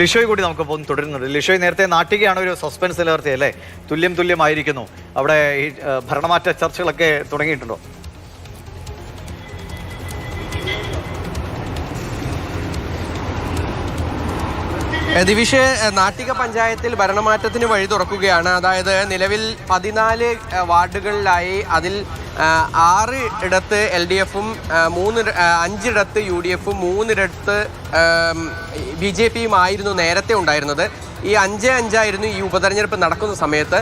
ലിഷോയ് കൂടി നമുക്കൊപ്പം തുടരുന്നുണ്ട്. ലിഷോയ്, നേരത്തെ നാട്ടികയാണ് ഒരു സസ്പെൻസ് നിലനിർത്തിയത് അല്ലേ? തുല്യമായിരിക്കുന്നു. അവിടെ ഈ ഭരണമാറ്റ ചർച്ചകളൊക്കെ തുടങ്ങിയിട്ടുണ്ടോ? ദിവിഷ്, നാട്ടിക പഞ്ചായത്തിൽ ഭരണമാറ്റത്തിന് വഴി തുറക്കുകയാണ്. അതായത് നിലവിൽ 14 വാർഡുകളിലായി അതിൽ 6 ഇടത്ത് LDF-ഉം 5 ഇടത്ത് UDF-ഉം 3 ഇടത്ത് BJP-യും ആയിരുന്നു നേരത്തെ ഉണ്ടായിരുന്നത്. ഈ 5-5 ഈ ഉപതെരഞ്ഞെടുപ്പ് നടക്കുന്ന സമയത്ത്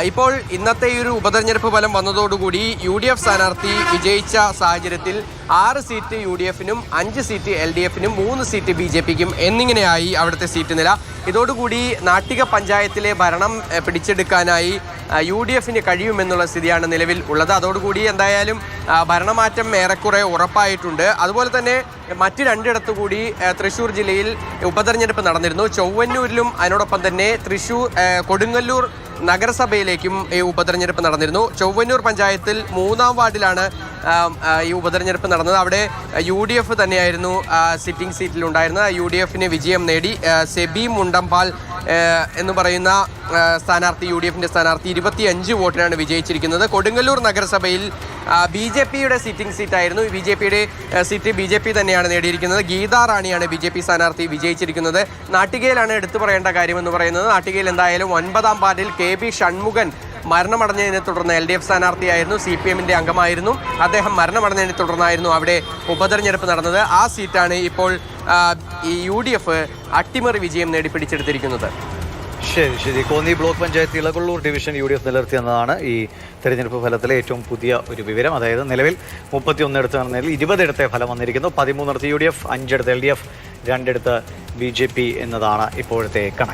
ഇപ്പോൾ ഇന്നത്തെ ഈ ഒരു ഉപതെരഞ്ഞെടുപ്പ് ഫലം വന്നതോടുകൂടി UDF സ്ഥാനാർത്ഥി വിജയിച്ച സാഹചര്യത്തിൽ 6 സീറ്റ് UDF-നും 5 സീറ്റ് LDF-നും 3 സീറ്റ് BJP-ക്കും എന്നിങ്ങനെയായി അവിടുത്തെ സീറ്റ് നില. ഇതോടുകൂടി നാട്ടിക പഞ്ചായത്തിലെ ഭരണം പിടിച്ചെടുക്കാനായി UDF-ന് കഴിയുമെന്നുള്ള സ്ഥിതിയാണ് നിലവിൽ ഉള്ളത്. അതോടുകൂടി എന്തായാലും ഭരണമാറ്റം ഏറെക്കുറെ ഉറപ്പായിട്ടുണ്ട്. അതുപോലെ തന്നെ മറ്റ് 2 ഇടത്തു കൂടി തൃശ്ശൂർ ജില്ലയിൽ ഉപതെരഞ്ഞെടുപ്പ് നടന്നിരുന്നു. ചൊവ്വന്നൂരിലും അതിനോടൊപ്പം തന്നെ കൊടുങ്ങല്ലൂർ നഗരസഭയിലേക്കും ഈ ഉപതെരഞ്ഞെടുപ്പ് നടന്നിരുന്നു. ചൊവ്വന്നൂർ പഞ്ചായത്തിൽ 3-ാം വാർഡിലാണ് ഈ ഉപതെരഞ്ഞെടുപ്പ് നടന്നത്. അവിടെ UDF തന്നെയായിരുന്നു സിറ്റിംഗ് സീറ്റിലുണ്ടായിരുന്നത്. UDF-ന് വിജയം നേടി. സെബി മുണ്ടമ്പാൽ എന്ന് പറയുന്ന സ്ഥാനാർത്ഥി, UDF-ന്റെ സ്ഥാനാർത്ഥി 25 വോട്ടിനാണ് വിജയിച്ചിരിക്കുന്നത്. കൊടുങ്ങല്ലൂർ നഗരസഭയിൽ BJP-യുടെ സിറ്റിംഗ് സീറ്റായിരുന്നു. BJP-യുടെ സീറ്റ് BJP തന്നെയാണ് നേടിയിരിക്കുന്നത്. ഗീതാ റാണിയാണ് BJP സ്ഥാനാർത്ഥി വിജയിച്ചിരിക്കുന്നത്. നാട്ടികയിലാണ് എടുത്തു പറയേണ്ട കാര്യമെന്ന് പറയുന്നത്. നാട്ടികയിൽ എന്തായാലും 9-ാം വാർഡിൽ KB ഷൺമുഖൻ മരണമടഞ്ഞതിനെ തുടർന്ന് LDF സ്ഥാനാർത്ഥിയായിരുന്നു, CPM-ന്റെ അംഗമായിരുന്നു. അദ്ദേഹം മരണമടഞ്ഞതിനെ തുടർന്നായിരുന്നു അവിടെ ഉപതെരഞ്ഞെടുപ്പ് നടന്നത്. ആ സീറ്റാണ് ഇപ്പോൾ ഈ UDF അട്ടിമറി വിജയം നേടി പിടിച്ചെടുത്തിരിക്കുന്നത്. ശരി. Konni block panchayat Ilakollur division UDF നിലനിർത്തിയെന്നതാണ് ഈ തെരഞ്ഞെടുപ്പ് ഫലത്തിലെ ഏറ്റവും പുതിയ ഒരു വിവരം. അതായത് നിലവിൽ 31 ഇടത്ത് നടന്നതിൽ 20 ഇടത്തെ ഫലം വന്നിരിക്കുന്നു. 13 ഇടത്ത് UDF, 5 ഇടത്ത് LDF, 2 ഇടത്ത് BJP എന്നതാണ് ഇപ്പോഴത്തെ കണക്ക്.